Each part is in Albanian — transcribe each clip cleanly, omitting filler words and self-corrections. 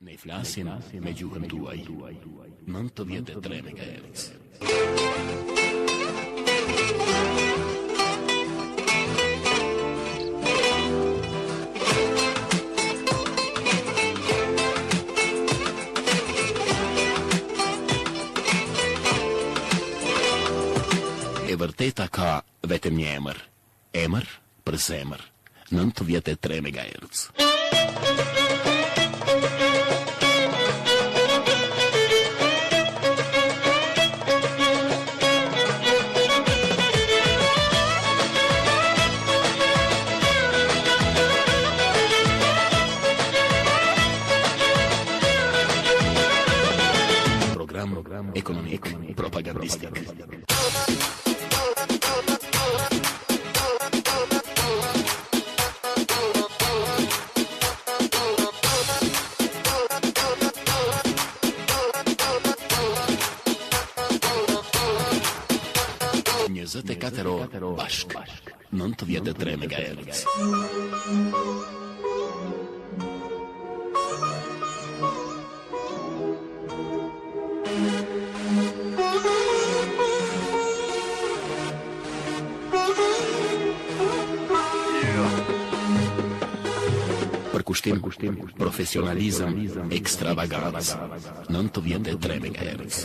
Ne flasim me gjuhën tuaj. 93 MHz. E vërteta ka vetëm një emër. Emër për zemër. 93 MHz. Program ekonomik propagandistik. Njëzët e 4 orë bashk. 93 MHz. Përkushtim, profesionalizëm, ekstravagancë. 93 MHz.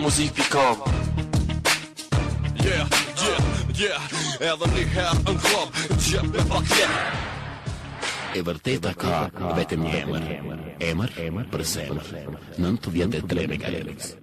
Muzik.com. Edhe një herë në klub, gjep me paklet. E vërteta ka vetëm një emër. Emër për zemër. 93 MHz.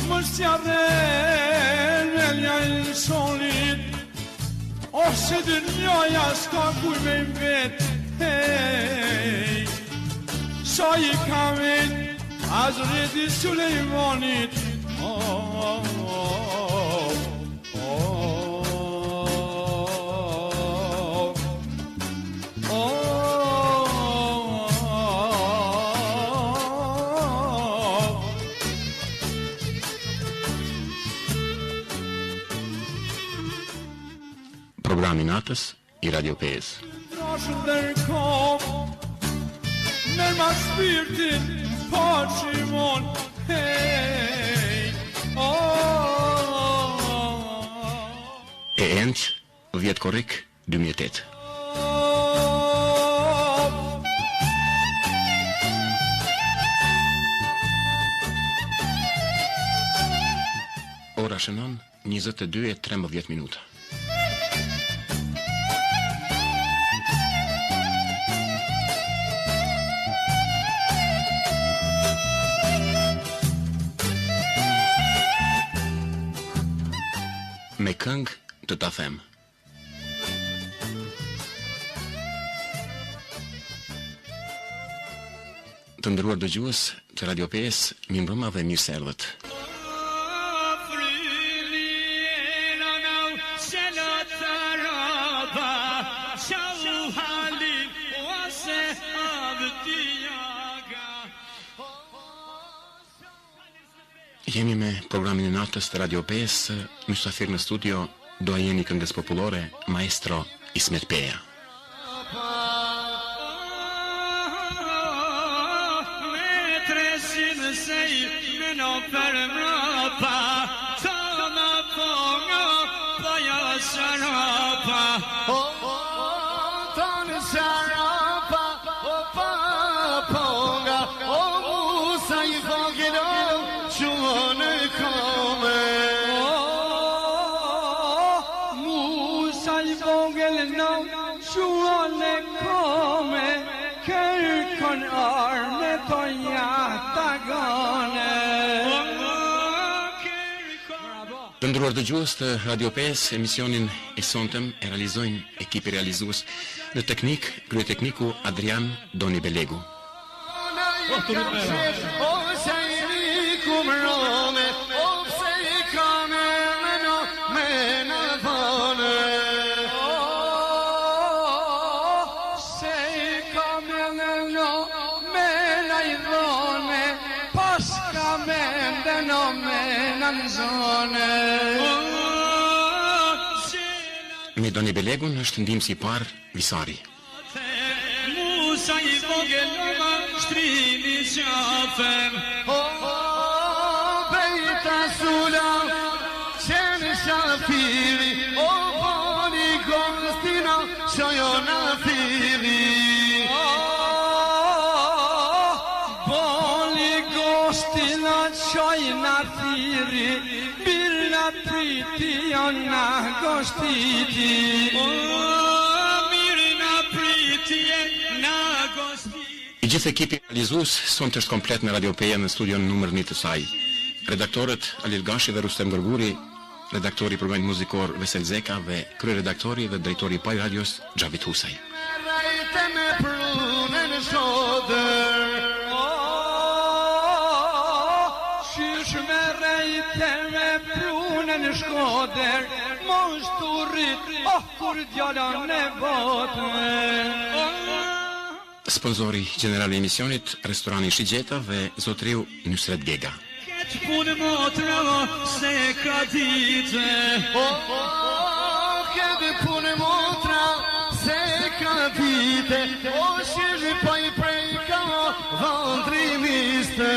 më sjarën e ljajnë sonit, ose dënjaja s'ka kuj me mbet, hey, sa i kamet Hazreti Sulejmanit, Programi natës i Radio PS. Trashën dërkom, nër ma shpirtin, pa qimon, hey, E enç, 10 korrik 2008. Ora shënon 22:13 minuta. Me këngë të ta them. Të nderuar dëgjues të Radio PS, mirëmbrëma dhe mirëseardhët. Jemi me programin e natës të Radio PS, mysafir në studio doajeni këngës popullore, maestro Ismet Peja. Të nderuar dëgjues të Radio PS, emisionin e sontem e realizojnë ekipi realizues në teknik, kryetekniku Adrian Doni Belegu. Me Doni Belegun është ndihmësi i parë Visari. Musa i vogël ma shtrini qafem, bejta sula qenë shafiri, boni gostina shojo na thiri, boni gostina shoj na thiri, birna priti jona gostiti, mirna priti na gostiti. I gjithë ekipi realizues sonte është komplet në Radio PS në studion numër 1 të saj. Redaktorët Alil Gashi dhe Rustem Gërguri, redaktori i programit muzikor Vesel Zeka dhe kryeredaktori dhe drejtori i Paj Radios Xhavit Husaj. Në Shkoder, mos të rrit, kur djalën e botën. Sponzori general i emisionit, restorani Shigjeta dhe zotriu Nusret Gega. Këtë punë motra se ka ditë, këtë punë motra se ka ditë, o shirë pa i prejka vandrimiste.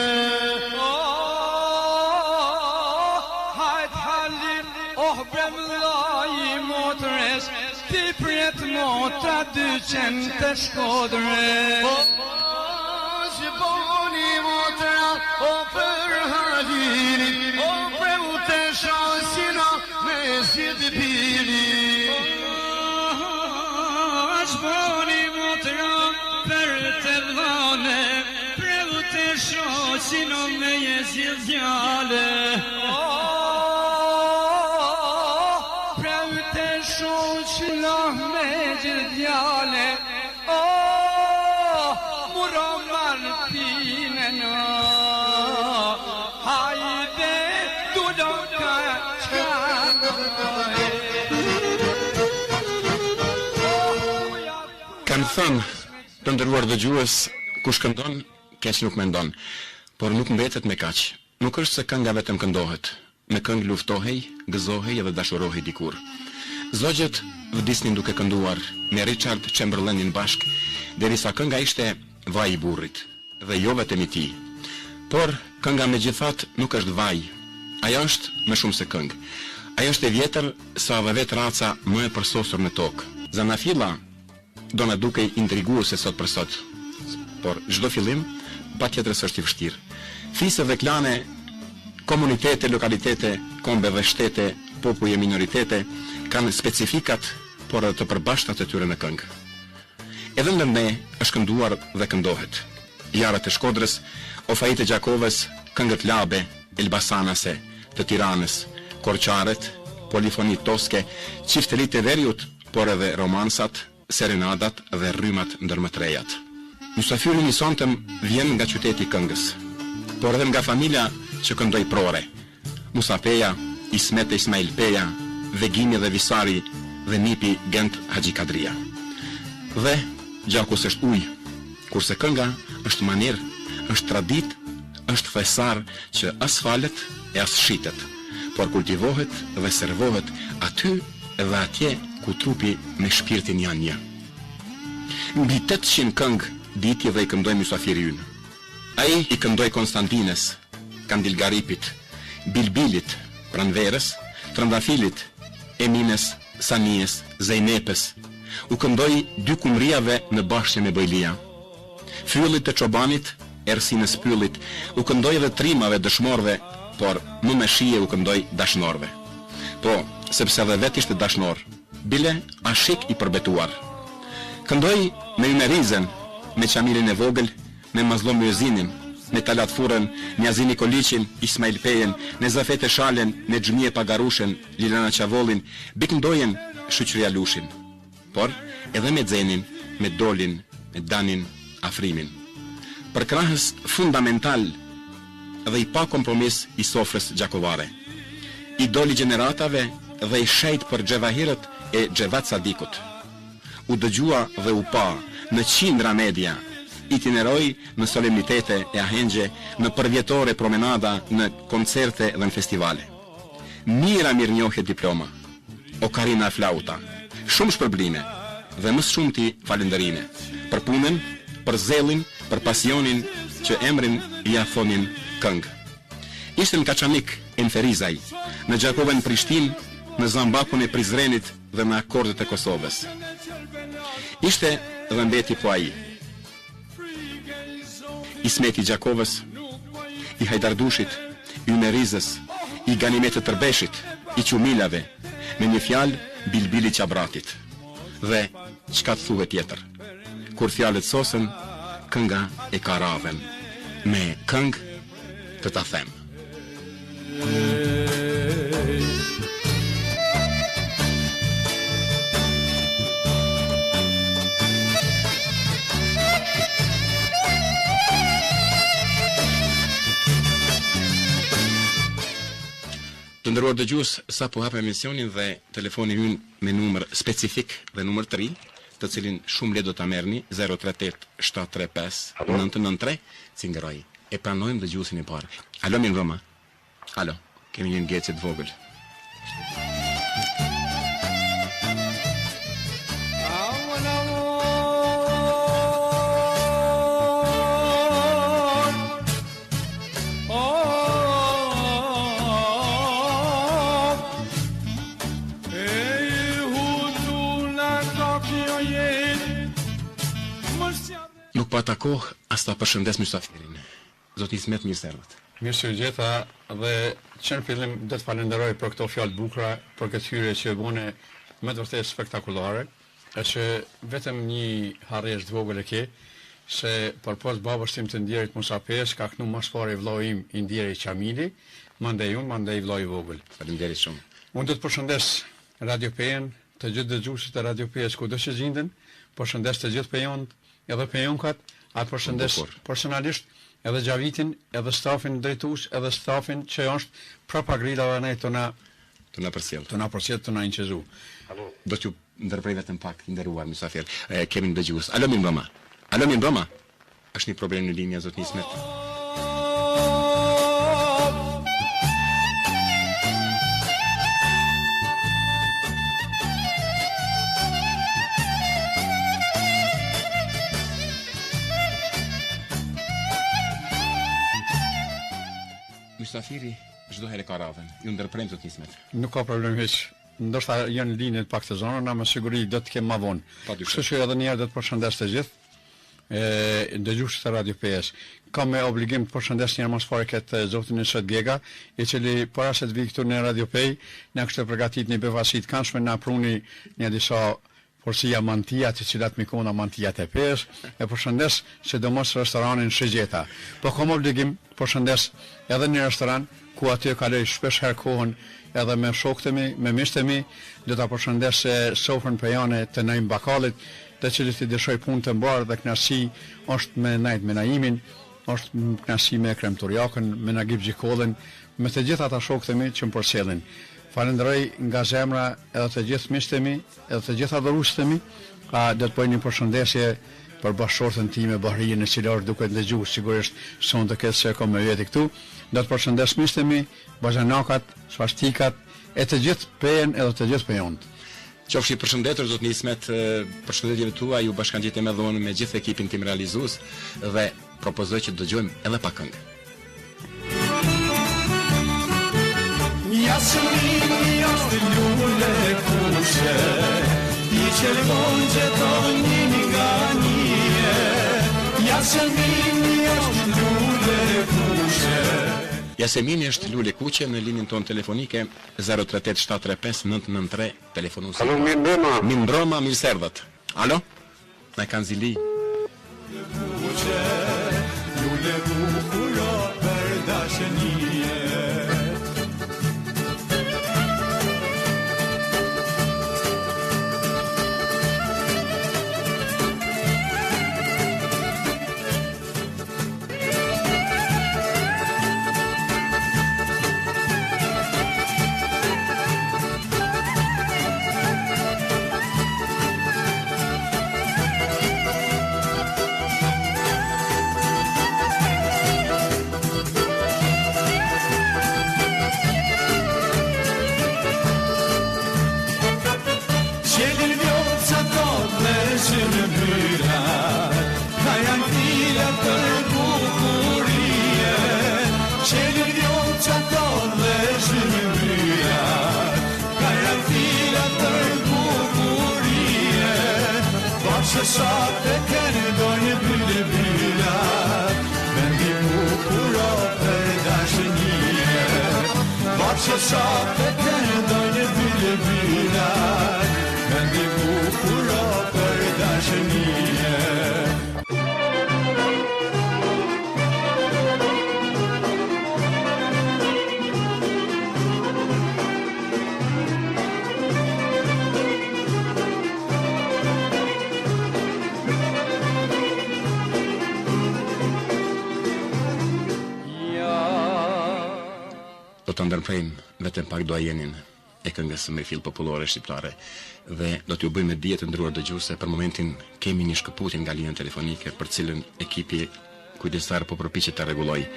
Ti pret motra 200 të Shkodrës. Që boni motra o për halini, o preu të shasina me zjedë bili. Që boni motra për të dhane, preu të shasina me zjedë djale. gjërdjale, muro martine në, hajde du do ka qanoj. Kanë thënë të ndëruar dëgjues, kush këndon, keq nuk mendon, por nuk mbetet me kaq. Nuk është se kënga vetëm këndohet, me këngë luftohej, gëzohej edhe dashurohej dikur. Zogjet vdisnin duke kënduar me Richard Chamberlainin bashk, derisa kënga ishte vaj i burrit, dhe jo vetëm i tij. Por kënga megjithatë nuk është vaj, ajo është më shumë se këngë. Ajo është e vjetër sa dhe vetë raca më e përsosur në tokë. Zanafilla do na dukej intriguese sot për sot, por çdo fillim patjetër është i vështirë. Fisë dhe klane, komunitete, lokalitete, kombe dhe shtete, populle minoritete kanë specifikat, por edhe të përbashkëta të tyre në këngë. Edhe ndër ne është kënduar dhe këndohet. Jarët e Shkodrës, Ofait e Gjakovës, këngët labe, elbasanase, të Tiranës, korçaret, polifonit toske, çiftelit e Veriut, por edhe romansat, serenadat dhe rrymat ndërmëtrejat. Mysafiri i sontëm vjen nga qyteti i këngës, por edhe nga familja që këndoi prore. Musa Peja, Ismet Ismail Peja, Vegimi dhe Visari dhe nipi Gent Haxhi Kadria. Dhe gjakus është ujë, kurse kënga është manir, është tradit, është thesar që as falet e as shitet, por kultivohet dhe servohet aty dhe atje ku trupi me shpirtin janë një. Mbi 800 këngë ditje dhe i këndoj mysafiri ynë. Ai i këndoj Konstantines, Kandilgaripit, Bilbilit, Pranverës, Trëndafilit, Emines, Sanijes, Zejnepes. U këndoj 2 kumriave në bashkë me Bëjlia. Fyllit të çobanit, Ersinës Pyllit, u këndoj edhe trimave dëshmorve, por më me shije u këndoj dashnorve. Po, sepse edhe vet ishte dashnor, bile ashik i përbetuar. Këndoj me Ymerizen, me Qamilin e vogël, me Mazlum Myezinin, me Talat Furën, Niazi Nikoliçin, Ismail Pejen, Nezafete Shalen, Nexhmie Pagarushen, Lilana Çavollin, bikëndojen Shoqëria Lushin. Por edhe me Xenin, me Dolin, me Danin, Afrimin. Për krahës fundamental dhe i pa kompromis i sofrës gjakovare. Idoli gjeneratave dhe i shejt për Xhevahirët e Xhevat Sadikut. U dëgjua dhe u pa në qindra media, itineroi në solemnitete e ahengje, në përvjetore promenada, në koncerte dhe në festivale. Mira mirënjohje diploma, okarina flauta, shumë shpërblime dhe më shumti falënderime për punën, për zellin, për pasionin që emrin ja thonin këngë. Ishte në Kaçanik, Enferizaj, në Gjakovën Prishtinë, në Zambakun e Prizrenit dhe në akordet e Kosovës. Ishte dhe mbeti po ai. Ismeti Gjakovës, i Hajdardushit, i Umerizës, i Ganimetit Tërbeshit, i Qumilave, me një fjalë Bilbili Qabratit. Dhe çka të thuhet tjetër? Kur fjalët sosen, kënga e ka raven. Me këngë të ta them. Të nderuar dëgjues, sapo hap emisionin dhe telefoni ynë me numër specifik dhe numër 3, të cilin shumë le do ta merrni, 038 735 993, cingeroj. E pranojmë dëgjuesin e parë. Alo, mirë vëma. Alo, kemi një ngecë të vogël. Nuk pa ta kohë as ta përshëndes mysafirin. Zoti Ismet, mirë se erdhët. Mirë se u gjeta dhe që në fillim do të falenderoj për këto fjalë bukura, për këtë hyrje që bëne me të vërtetë spektakolare, e që vetëm një harresh të vogël e ke, se përpos babës tim të ndjerit Musa Pes, ka kënu mas pari vllai im i ndjerit Qamili, mandej unë, mandej vllai i vogël. Faleminderit shumë. Unë do të përshëndes Radio PN, të gjithë dëgjuesit e Radio PS kudo që gjenden, përshëndes të gjithë pejonët, edhe pejonkat, përshëndes personalisht edhe Xhavitin, edhe stafin drejtues, edhe stafin që është propagrilave ne të na përcjell. Të na inqezu. Do t'ju ndërprej vetëm pak, nderuar mysafir. Kemi një dëgjues. Alo Mirëmbrëma. Alo Mirëmbrëma. Është një problem në linja zot Nismet. Mysafiri çdo herë ka radhën. Ju ndërprem zot Nismet. Nuk ka problem hiç. Ndoshta janë linjët pak të zonën, na me siguri do të kem më vonë. Kështu që edhe një herë do të përshëndes të gjithë dëgjuesit e Radio PS. Kam me obligim të përshëndes një herë më së këtë zotin Shet Gega, i cili para se të vi këtu në Radio Pay, na kishte përgatitur një befasi të këndshme, na pruni një disa porsia mantia të cilat mi kona mantia të PS, e përshëndes sidomos restoranin Shigjeta. Po kam obligim të përshëndes edhe një restoran ku aty kaloj shpesh herë kohën edhe me shokëtemi, me miqtemi, do ta përshëndes sofrën pejane të Naim Bakallit, të cilit i dëshoj punë të mbarë dhe kënaqësi është me Najt me Naimin, është kënaqësi me Ekrem Turjakën, me Nagib Gjikollin, me të gjithë ata shokëtemi që më përcjellin. Falenderoj nga zemra edhe të gjithë miqtemi, edhe të gjithë adhuruestemi, do të bëj një përshëndetje për bashkëshortën time Bahrinë, në cilën duke ndëgjuar sigurisht son të ketë se kam me veti këtu. Do të përshëndes miqtemi, bazhanakat, svastikat, e të gjithë pejen edhe të gjithë pejonët. Qofshi përshëndetur zot Nismet, përshëndetjeve tua ju bashkangjitem edhe unë me gjithë ekipin tim realizues dhe propozoj që të dëgjojmë edhe pak këngë. Jasmini është lule kushe, I qelbon që tonin nga nije. Jasmini është lule kushe. Jasemini është lule kuqe në linjën tonë telefonike 038-735-993 telefonuesi. Alo, Mirëmbrëma, mirëserdhët. Alo? Na kanë zili. Lule bukura për dashnie. Sa të kene dojnë bile bila, vendi bukura për dashnie. Bakshe sa të kene dojnë bile bila, vendi bukura për dashnie. Do të ndërprejmë vetëm pak doajenin e këngës me fill popullore shqiptare dhe do t'ju bëjmë dije të ndëruar dëgjuese. Për momentin kemi një shkëputje nga linja telefonike për cilën ekipi kujdestar po përpiqet ta rregullojë.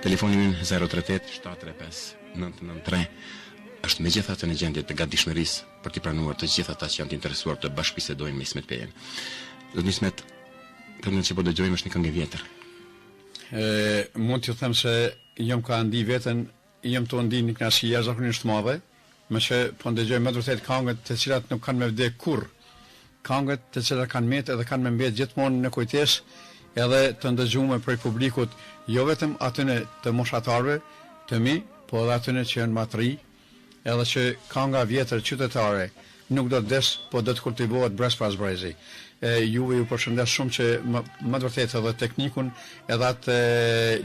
Telefoni ynë 038-735-993 është megjithatë në gjendje të gatishmërisë për t'i pranuar të gjithë ata që janë të interesuar të bashkëbisedojnë me Ismet Pejen. Do Ismet, këngën që po dëgjojmë është një këngë e vjetër. Mund t'ju them se jam ka ndi veten, jam të ndi një kënaqësi jashtëzakonisht madhe, me që po ndëgjoj me vërtet këngët të cilat nuk kanë me vdek kurrë. Këngët të cilat kanë mbetë edhe kanë me mbet gjithmonë në kujtesë edhe të ndëgjuar prej publikut, jo vetëm atyne të moshatarëve të mi, po edhe atyne që janë më të ri, edhe që kënga vjetër qytetare nuk do të des, po do të kultivohet brez pas brezi. juve ju përshëndes shumë që më të vërtetë edhe teknikun edhe atë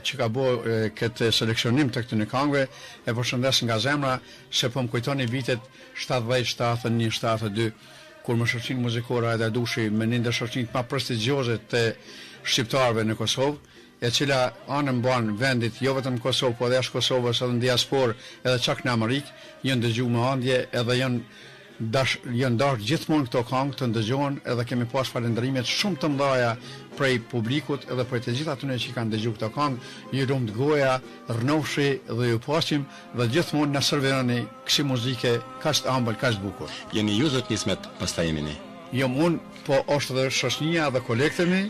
që ka bërë këtë seleksionim të këtyre këngëve e përshëndes nga zemra se po më kujtoni vitet 70, 71, 72 kur më shoqin muzikore edhe dushi me një ndër shoqinit më prestigjioze të shqiptarëve në Kosovë, e cila anën mban vendit jo vetëm në Kosovë, po edhe jashtë Kosovës edhe në diasporë edhe çak në Amerikë, janë dëgjuar me ëndje edhe janë dashur gjithmonë këto këngë të ndëgjohen edhe kemi pas falënderimet shumë të mëdha prej publikut edhe prej të gjithë atyre që kanë dëgjuar këto këngë, ju lumt goja, rënofshi dhe ju pasim dhe gjithmonë na servironi kësi muzike kaq të ëmbël, kaq të bukur. Jeni ju zot Nismet, pastaj jemi ne. Jam unë, po është edhe shoqënia dhe kolektemi,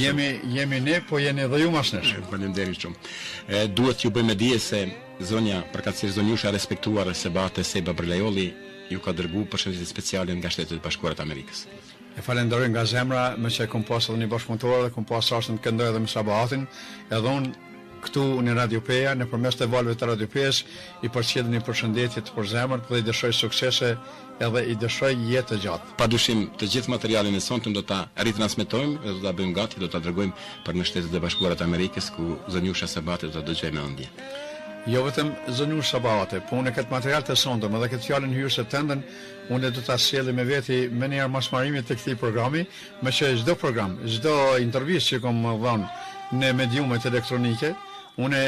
jemi ne, po jeni edhe ju mas nesh. Faleminderit shumë. Duhet ju bëjmë dije se zonja përkatësisht zonjusha respektuar Sebate Seba Brlajolli ju ka dërguar përshëndetje speciale nga Shtetet e Bashkuara të Amerikës. E falenderoj nga zemra, me që kom pas edhe një bashkëpunëtor dhe kom pas rastin të këndoj edhe me Sabahatin, edhe unë këtu në Radio Peja, nëpërmes të valëve të Radio Pejës, i përcjell një përshëndetje të përzemërt dhe i dëshoj suksese edhe i dëshoj jetë të gjatë. Padyshim, të gjithë materialin e sonte do ta ritransmetojmë dhe do ta bëjmë gati, do ta dërgojmë për në Shtetet e Bashkuara të Amerikës ku zonjusha Sabate do ta dëgjojë me ëndje. Jo vetëm zonjusha Sabate, po unë këtë material të sondëm edhe këtë fjalën hyrëse të ëndën, unë do ta sjellë me veti me një masmarimit të këtij programi, me që çdo program, çdo intervistë që kom dhënë në mediumet elektronike, unë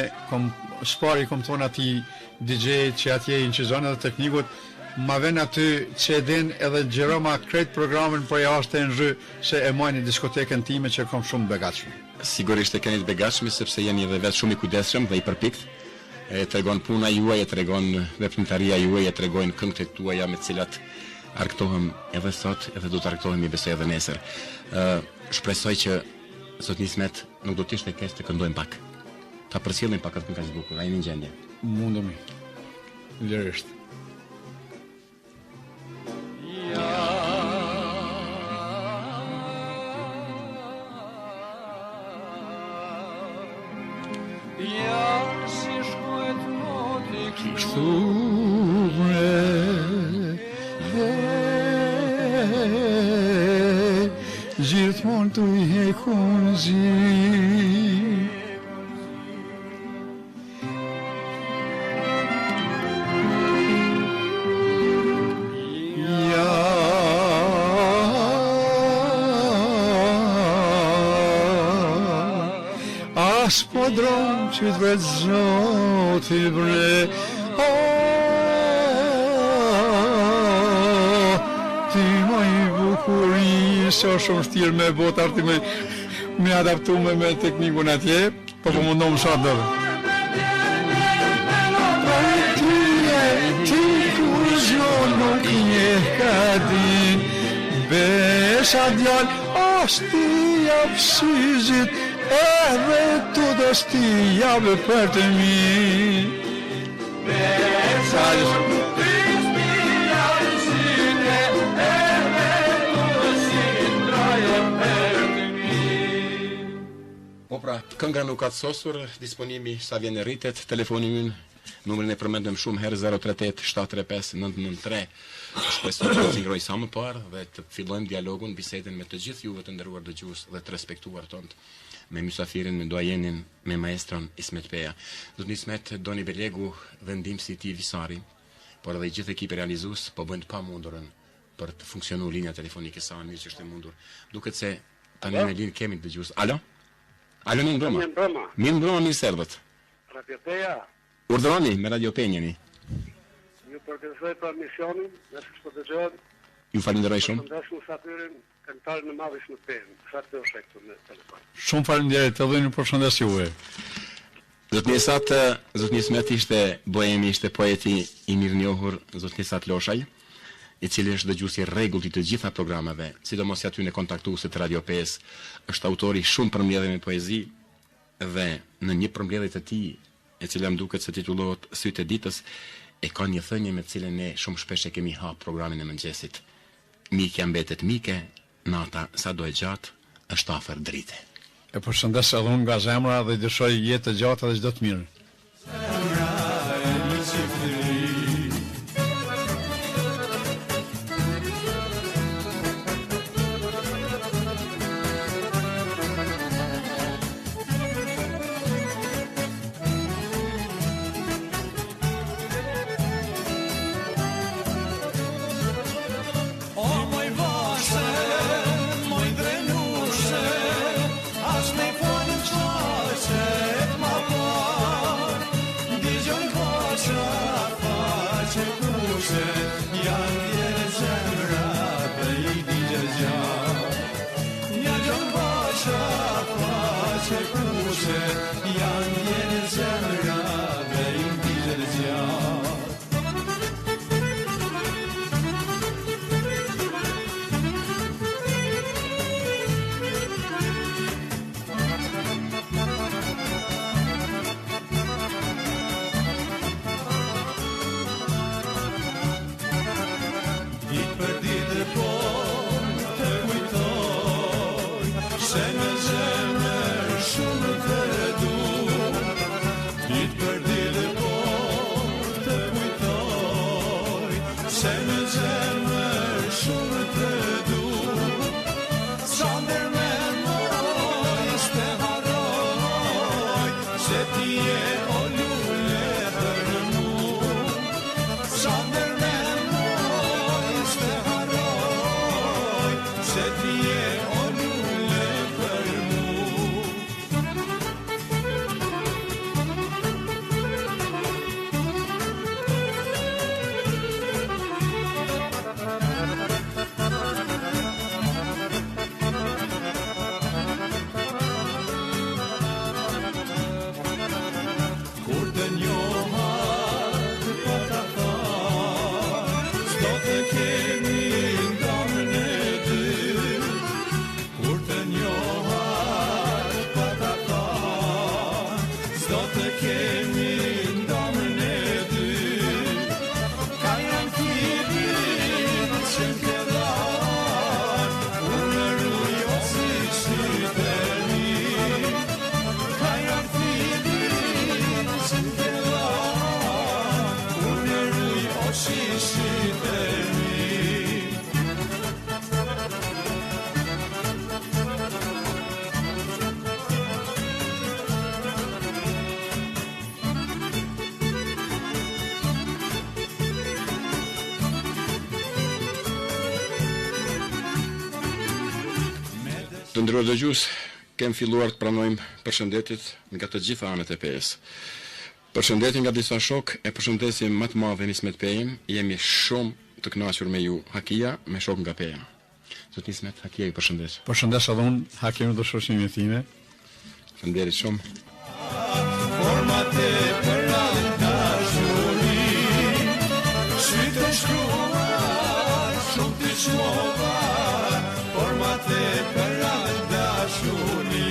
kom thonë atij DJ që atje incizon edhe teknikut, ma ven aty që edhin edhe gjeroma krejt programin për jashtë e në zhë se e majnë i diskotekën time që kom shumë begatshme. Sigurisht e keni të begatshme sepse jeni edhe vetë shumë i kujdesshëm dhe i përpikt. E tregon puna juaj, e tregon veprimtaria juaj, e tregojnë këngët e tuaja me të cilat argëtohem edhe sot, edhe do të argëtohemi besoj edhe nesër. Shpresoj që sot Nismet nuk do të ishte keq të këndojmë pak. Ta përcjellim pak atë këngë të bukur, a jeni në gjendje? Mundemi. Lirisht. Gjithmonë të i hekon zi As po dron që të vetë zoti bre Ti ma i bukuri so shumë shtirë me botar ti me adaptu me teknikun atje po mundom sa dërë Ti kur zhjon nuk një ka din Besha djall është ti japë syzit edhe të dështi javë për të mi Besha djall Po pra, kënga nuk ka të sosur, disponimi sa vjen e rritet, telefoni ynë, numrin e përmendëm shumë herë 038 735 993. Shpresoj të zingroj sa më parë dhe të fillojmë dialogun, bisedën me të gjithë juve të nderuar dëgjues dhe të respektuar tonë, me mysafirin, me doajenin, me maestron Ismet Peja. Zot Ismet Doni Belegu, vendimsi i tij Visari, por edhe i gjithë ekipi realizues po bëjnë të pamundurën për të funksionuar linja telefonike sa më mirë që është e mundur. Duket se tani në linjë kemi dëgjues. Alo? Alo, mirë mbrëma. Mirë mbrëma, mirë serdhët. Radio Peja. Urdhëroni me Radio Penjeni. Ju përgëzoj për misionin, nëse s'po dëgjohet. Ju falenderoj shumë. Përshëndes mysafirin, këngëtarin e madh Ismet Peja. Sa të është këtu në telefon. Shumë faleminderit, edhe unë përshëndes juve. Zotni Ismet ishte bohemi, ishte poeti i mirënjohur, Zotni Ismet Loshaj, i cili është dëgjuesi rregullt i të gjitha programeve, sidomos aty në kontaktuesit të Radio Pes, është autori shumë përmbledhje me poezi dhe në një përmbledhje të tij, e cila më duket se titullohet Sytë e ditës, e ka një thënie me të cilën ne shumë shpesh e kemi hap programin e mëngjesit. Mike mbetet mike, nata sa do e gjatë, është afër drite. E përshëndes edhe unë nga zemra dhe dëshoj jetë të gjatë dhe çdo të mirë. kushte, janë djerë zemra dhe I digjet gjatë. Një gjën basha, pace kushte, janë djerë zemra dhe I digjet gjatë. Të nderuar dëgjues, kem filluar të pranojmë përshëndetjet nga të gjitha anët e Pejës. Përshëndetje nga disa shok e përshëndesim më të madh Nismet Pejën. Jemi shumë të kënaqur me ju, Hakia, me shok nga Peja. Zot Nismet, Hakia ju përshëndes. Përshëndes edhe unë, Hakin dhe shoqërinë time. Faleminderit shumë. Formate për dashuri, shite shkruar, shumë të çmova, formate për dashuri.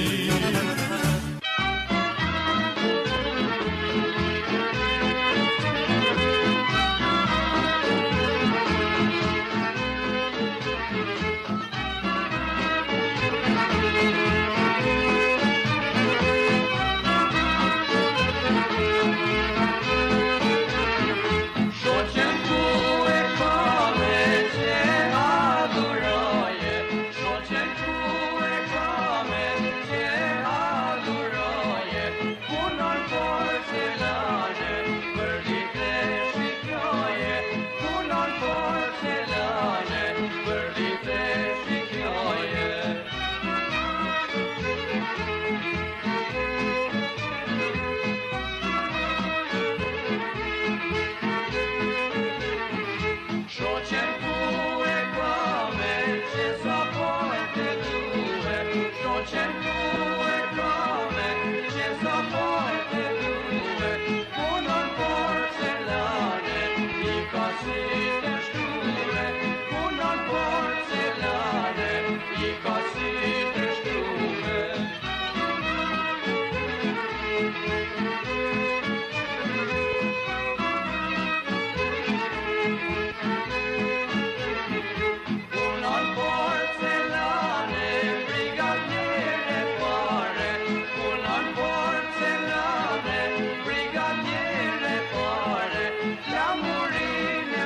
L'amourine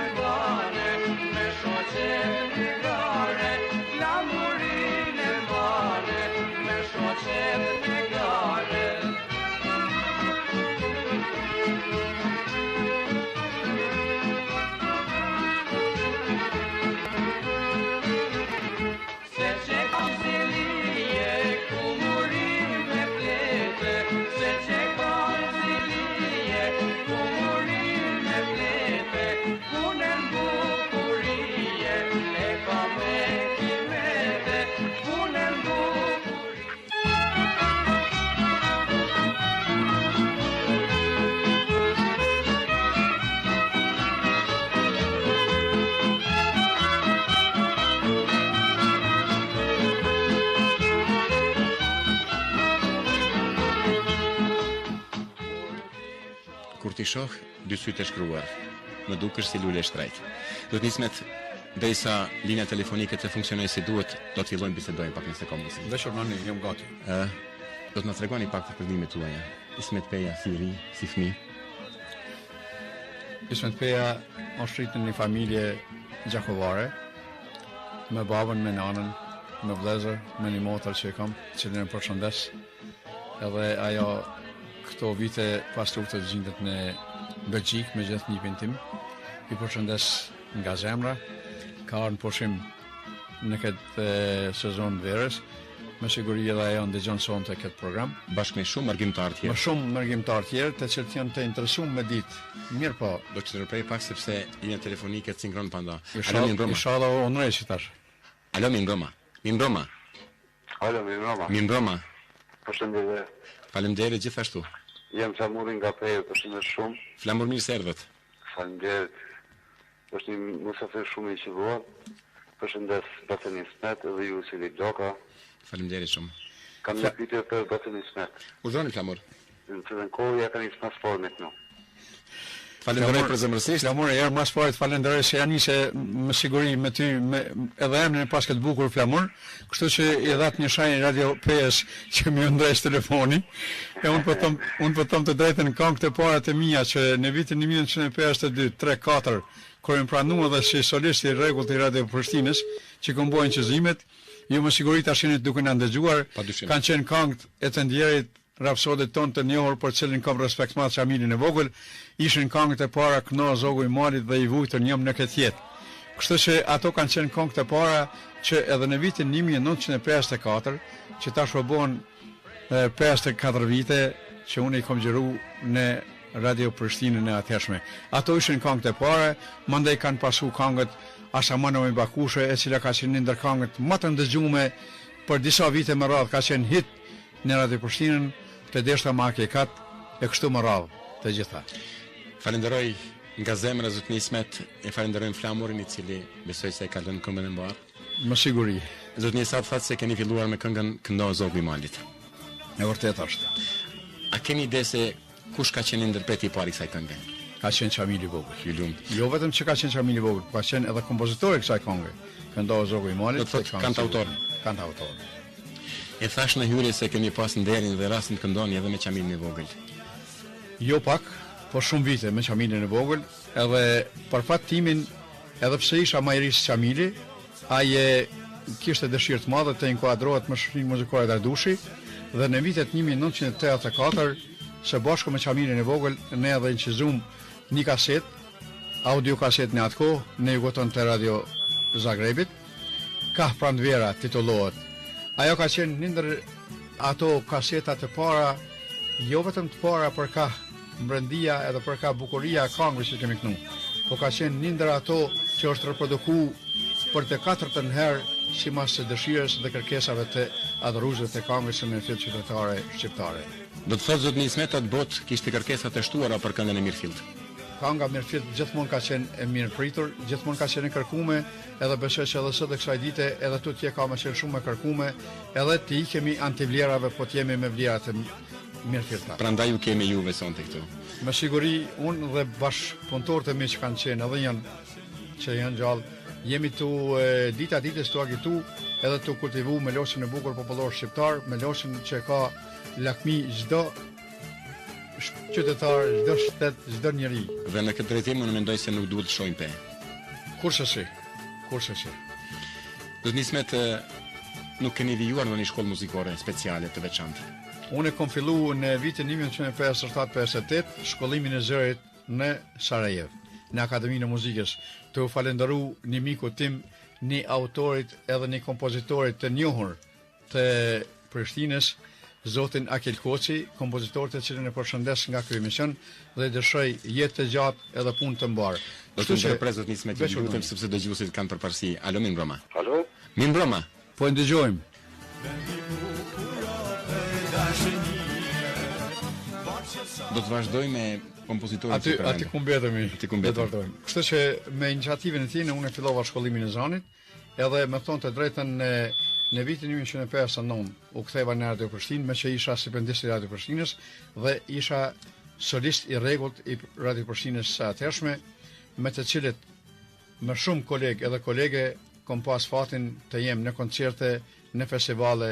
t'i shoh, dy sy të shkruar. Më dukesh si lule shtrejt. Do të nismet derisa linja telefonike të funksionojë si duhet, do të fillojmë bisedojmë pak në sekondë. Dhe shurnani, jam gati. Do të na tregoni pak të përdimet tuaja. Ismet Peja, si ri, si fëmijë. Ismet Peja është rritur në një familje gjakovare, me babën, me nanën, me vëllezër, me një motër që e kam, cilën e përshëndes. Edhe ajo këto vite pas luftës gjendet në Belgjik me gjithë nipin tim. I përshëndes nga zemra, ka ardhur në pushim në këtë sezon verës. Me siguri edhe ajo ndëgjon sonte këtë program. Bashkë me shumë argjimtar tjerë. Me shumë argjimtar tjerë, të cilët janë të interesuar me ditë. Mirë po. Do të ndërprej pak sepse linja telefonike të sinkron panda. Alo, Inshallah onrej si tash. Alo, Minbroma. Minbroma. Alo, Minbroma. Minbroma. Përshëndetje. Faleminderit gjithashtu. Jam Flamuri nga Peja, përshëndet shumë. Flamur mirë se erdhët. Faleminderit. Është një musafir shumë i qelluar. Përshëndes Batën Ismet dhe ju si Doka. Faleminderit shumë. Kam një pyetje për Batën Ismet. Urdhoni Flamur. Në cilën kohë ja kanë pasportin këtu. Falenderoj për zemërsisht. Flamur, herë mas pare të falenderoj se janë se me siguri me ty edhe emrin e pas këtë bukur Flamur, kështu që i dhat një shenjë Radio PS që më ndrejsh telefoni. E unë po them të drejtën këngët e para të mia që në vitin 1952, 3, 4 kur më pranua dhe si solist i rregullt i Radio Prishtinës, që kombojnë qëzimet, ju më siguri tashinit duke na ndëgjuar, kanë qenë këngët e të ndjerit rapsodit ton të njohur për cilin kam respekt madh familjen e vogël, ishin këngët e para Këno zogu i malit dhe i vujtur njëm në këtë jetë. Kështu që ato kanë qenë këngët e para që edhe në vitin 1954, që tash u bën 54 vite që unë i kam gjeru në Radio Prishtinën e atëhershme. Ato ishin këngët e para, mandej kanë pasu këngët Asamanove Bakushe, e cila ka qenë ndër këngët më të ndëgjuara për disa vite më radh, ka qenë hit në Radio Prishtinën, të deshta ma ke kat e kështu më radh të gjitha. Falenderoj nga zemra zot Ismet, e falenderojmë Flamurin i cili besoj se e ka lënë këmbën e mbar. Me siguri. Zot Ismet thatë se keni filluar me këngën Këndo zogu i malit. E vërtet është. A keni ide se kush ka qenë interpreti i parë i kësaj këngë? Ka qenë Çamili vogël. Ju lumt. Jo vetëm që ka qenë Çamili vogël, ka qenë edhe kompozitori i kësaj këngë. Këndo zogu i malit. Do të thotë kantautor. Kantautor. E thash në hyrje se kemi pas nderin dhe rastin të këndoni edhe me Çamilin e vogël. Jo pak, por shumë vite me Çamilin e vogël, edhe për fat timin, edhe pse isha më i ri se Çamili, ai kishte dëshirë të madhe të inkuadrohet me shoqërinë muzikore Dardushi dhe në vitet 1984, së bashku me Çamilin e vogël, ne edhe incizum një kaset, audio kaset në atë kohë, në jugoton të Radio Zagrebit, Ka Prandvera titullohet. Ajo ka qenë një ndër ato kasetat e para, jo vetëm të para për ka mbrendia edhe për ka bukuria e këngëve që kemi këtu, po ka qenë një ndër ato që është reprodukuar për të katërtën herë sipas së dëshirës dhe kërkesave të adhuruesve të këngëve në fytyrë qytetare shqiptare. Do të thotë zot Ismet atë botë kishte kërkesa të shtuara për këngën e Mirëfillt. Kënga Mirëfillt gjithmonë ka qenë e mirë pritur, gjithmonë ka qenë e kërkuar, edhe besoj se edhe sot e kësaj dite edhe tu tje ka më qenë shumë e kërkuar, edhe ti kemi antivlerave, po të jemi me vlerat e Mirëfillta. Prandaj ju kemi juve sonte këtu. Me siguri unë dhe bashkëpunëtorët e mi që kanë qenë edhe janë gjallë, jemi tu dita ditës tu agitu edhe tu kultivu me loshin e bukur popullor shqiptar, me loshin që ka lakmi çdo qytetar, çdo shtet, çdo njeri. Dhe në këtë drejtim unë mendoj se nuk duhet të shohim pe. Kurse si. Do të nismet nuk keni vijuar në një shkollë muzikore speciale të veçantë. Unë kam filluar në vitin 1957-58 shkollimin e zërit në Sarajevo, në Akademinë e Muzikës, të u falenderu një miku tim, një autorit edhe një kompozitorit të njohur të Prishtinës, zotin Akil Koçi, kompozitor të cilin e përshëndes nga ky emision dhe dëshoj jetë të gjatë edhe punë të mbar. Do të shpresoj të nismet të lutem sepse dëgjuesit kanë përparësi. Alo Minbroma. Alo? Minbroma. Po ndëgjojmë. Do të vazhdoj me kompozitorin Aty ku mbetemi. Kështu që me iniciativën e tij unë fillova shkollimin e zanit, edhe me thonë të drejtën në vitin 1959 u ktheva në Radio Prishtinë, me që isha stipendist i Radio Prishtinës dhe isha solist i rregullt i Radio Prishtinës së atëhershme, me të cilët me shumë kolegë edhe kolege kom pas fatin të jem në koncerte, në festivale,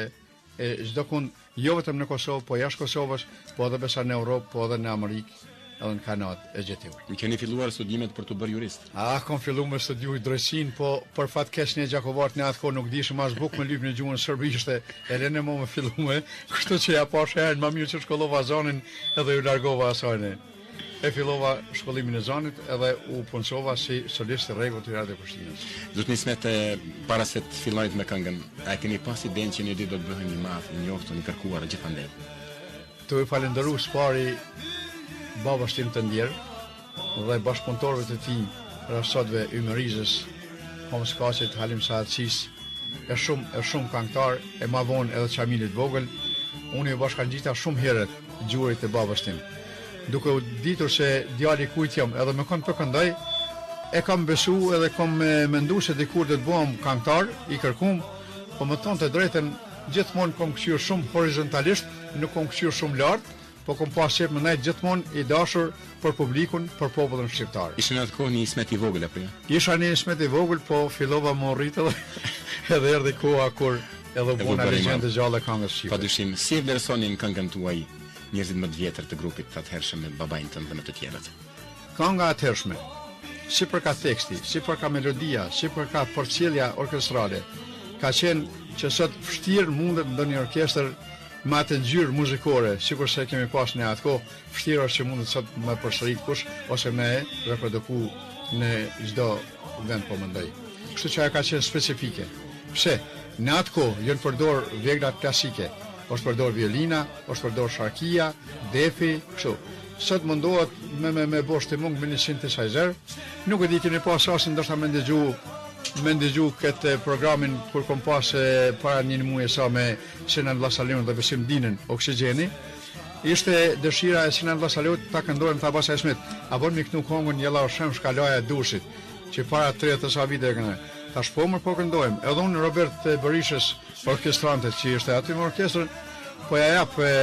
e çdo kund, jo vetëm në Kosovë, po jashtë Kosovës, po edhe besa në Europë, po edhe në Amerikë, edhe në Kanadë e gjithë tjetër. Ju keni filluar studimet për të bërë jurist? Kom fillu me studiuj drejtsin, po për fat keq një gjakovart në atë kohë nuk dishëm as buk me lyp në gjuhën serbishte, e lene mo me fillu me, kështu që ja pash herën ma mirë që shkollova zonin edhe ju largova asajne. E fillova shkollimin e zonit edhe u punësova si solist i rregullt i Radio Prishtinës. Zot Nismet, para se të fillonit me këngën, a keni pas idenë që një ditë do të bëhen një madh, një njoftun, një kërkuar gjithandej? Tu i falenderu s'pari babas tim të ndjerë dhe bashkëpunëtorëve të tij, rasotve Ymerizës, Homskaqit, Halim Saatësis, e shumë këngëtar, e ma vonë edhe Çamilit vogël. Unë i bashkangjita shumë herët gjurit e babas tim. Duke u ditur se djali kujt jam edhe me kënd përkëndoj, e kam besu edhe kam mendu se dikur do të bëhem këngëtar, i kërkum, po më thonë të drejtën, gjithmonë kam këshirë shumë horizontalisht, nuk kam këshirë shumë lartë, po kam pas qef më nejt gjithmonë i dashur për publikun, për popullin shqiptar. Ishte në atë kohë një Ismet i vogël apo jo? Isha një Ismet i vogël, po fillova më rrit edhe erdhi koha kur edhe bona legjendë gjallë e këngës shqipe. Padyshim, si vlerësonin këngën tuaj njerëzit më të vjetër të grupit të atëhershëm me babain tënd dhe me të tjerët? Kënga atëhershme, si për ka teksti, si për ka melodia, si për ka përcjellja orkestrale, ka qenë që sot vështirë mundet ndonjë orkestër me atë ngjyrë muzikore, sikur se kemi pas në atë kohë, vështirë është që mundet sot me përsërit kush ose me reproduku në çdo vend po mendoj. Kështu që ajo ka qenë specifike. Pse? Në atë kohë janë përdor veglat klasike, është përdor violina, është përdor sharkia, defi, kështu. Sot mundohet me bosh të mund me një synthesizer. Nuk e di keni pas rastin ndoshta me ndëgju këtë programin kur kom pas para një muaji sa me Sinan Vllazaliun dhe Besim Dinën, Oksigjeni. Ishte dëshira e Sinan Vllazaliut ta këndojmë ta basa Ismet. A bën mi këtu kongën jella shem shkaloja e dushit, që para 30 sa vite e kënë. Tash po më po këndojmë. Edhe unë Robert Berishës, orkestrante që ishte aty me orkestrën, po ja jap e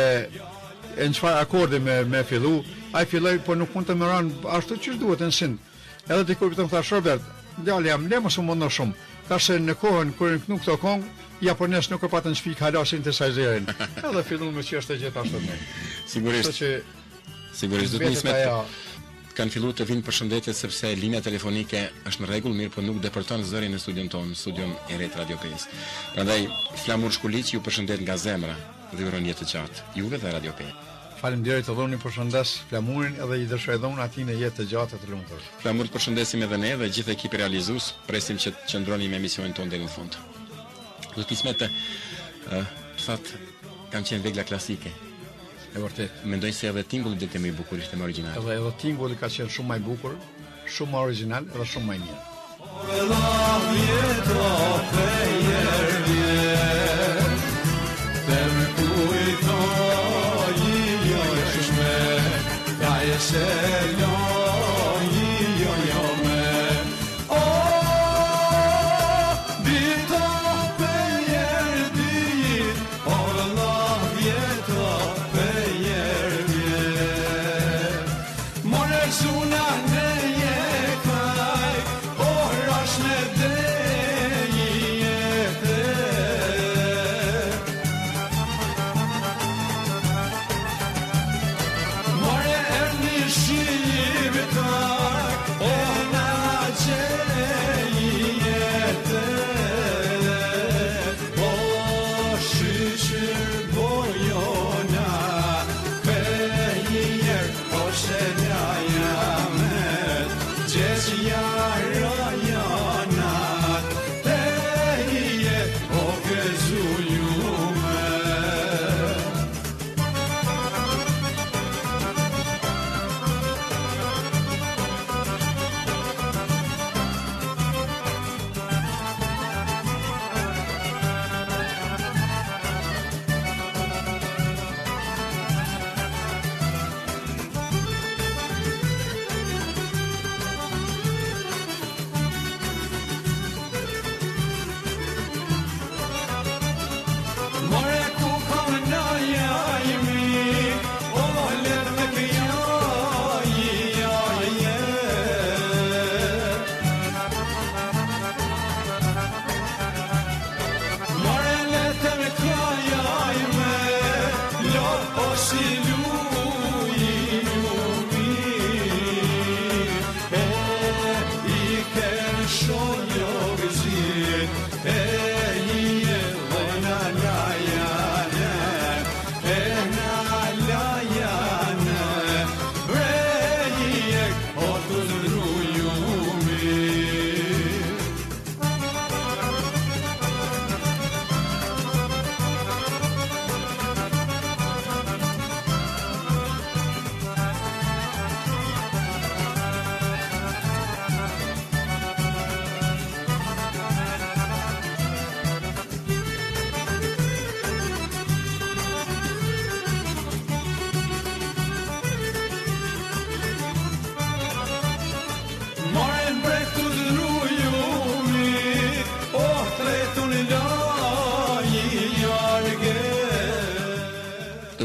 në çfarë akorde me fillu, ai filloi po nuk mund të më ran ashtu siç duhet në sind. Edhe dikur më thash Robert, djali jam le mos u mundon shumë. Tash në kohën kur këtu këto kong, japones nuk e patën shpik hala synthesizerin. Edhe filluam me çështë gjithashtu. Sigurisht do të nismet. Kanë filluar të vinë përshëndetje sepse linja telefonike është në rregull, mirë, po nuk depërton zërin në studion tonë, studion e ret Radio 5. Prandaj Flamur Shkuliç ju përshëndet nga zemra dhe uron jetë të gjatë. Juve dhe Radio 5. Faleminderit të dhoni përshëndes Flamurin edhe i dëshiroj dhon atij në jetë të gjatë të lumtur. Flamur të përshëndesim edhe ne dhe gjithë ekipi realizues, presim që të qëndroni me emisionin tonë deri në fund. Do të nismet thatë kanë qenë vegla klasike. E vërtet. Mendoj se edhe tingulli do të më i bukur ishte më origjinal. Edhe tingulli ka qenë shumë më i bukur, shumë më origjinal dhe shumë më i mirë.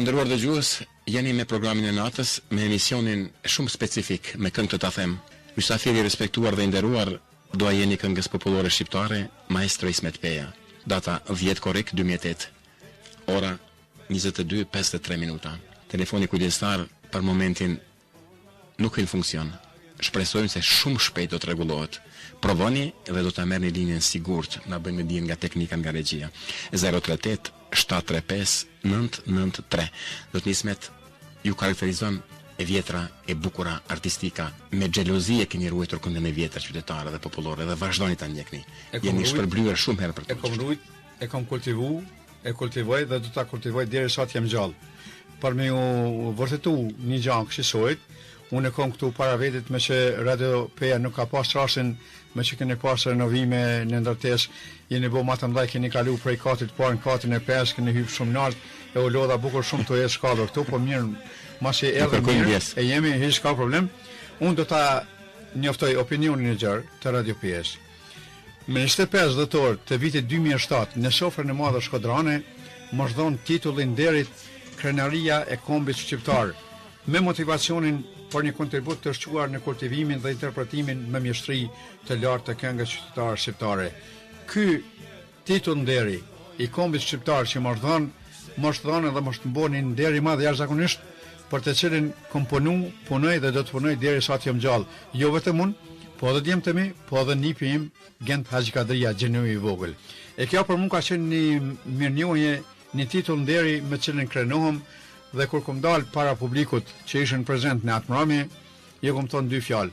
nderuar dëgjues, jeni me programin e natës, me emisionin shumë specifik, me këngë të ta them. Mysafiri respektuar dhe nderuar, doa jeni këngës popullore shqiptare, Maestro Ismet Peja. Data 10 korrik 2008. Ora 22:53 minuta. Telefoni kujdestar për momentin nuk në funksion. Shpresojmë se shumë shpejt do të rregullohet. Provoni dhe do ta merrni linjën sigurt, na bëjmë dijen nga teknika, nga regjia. 038 735 993. Do të nismet ju karakterizon e vjetra, e bukura, artistika, me xhelozi e keni ruajtur këngën e vjetër qytetare dhe popullore dhe vazhdoni ta ndjekni. Jeni shpërblyer shumë herë për të. E kam rujt, e kam kultivu, e kultivoj dhe do ta kultivoj deri sa të jem gjallë. Për me u vërtetu një gjë kësaj, unë kam këtu para vetit me që Radio Peja nuk ka pas rastin me që keni pas renovime në ndërtesë, jeni bo më të mëdha, keni kalu prej katit parë në katin e 5, keni hyrë shumë lart, e u lodha bukur shumë të jetë shkallur këtu, po mirë, masi erdhë mirë, e jemi hiç ka problem. Unë do ta njoftoj opinionin e gjerë të Radio Pejas. Me 25 dhjetor të vitit 2007 në sofrën e madhe Shkodrane, më dhon titullin nderit Krenaria e kombit shqiptar, me motivacionin për një kontribut të shquar në kultivimin dhe interpretimin me mjeshtri të lartë të këngës qytetare shqiptare. Ky titull nderi i kombit shqiptar që më dhon dhe më mboni nderi madh jashtëzakonisht, për të cilin kom punoj dhe do të punoj deri sa të jem gjallë. Jo vetëm unë, po edhe djemtëmi, po edhe nipi im, Gent Haxhi Kadria, gjenui i vogël. E kjo për mua ka qenë një mirënjohje, një titull nderi me cilin krenohem, dhe kur kom dal para publikut që ishin prezent në atë mbrëmje, ju kom thonë dy fjalë.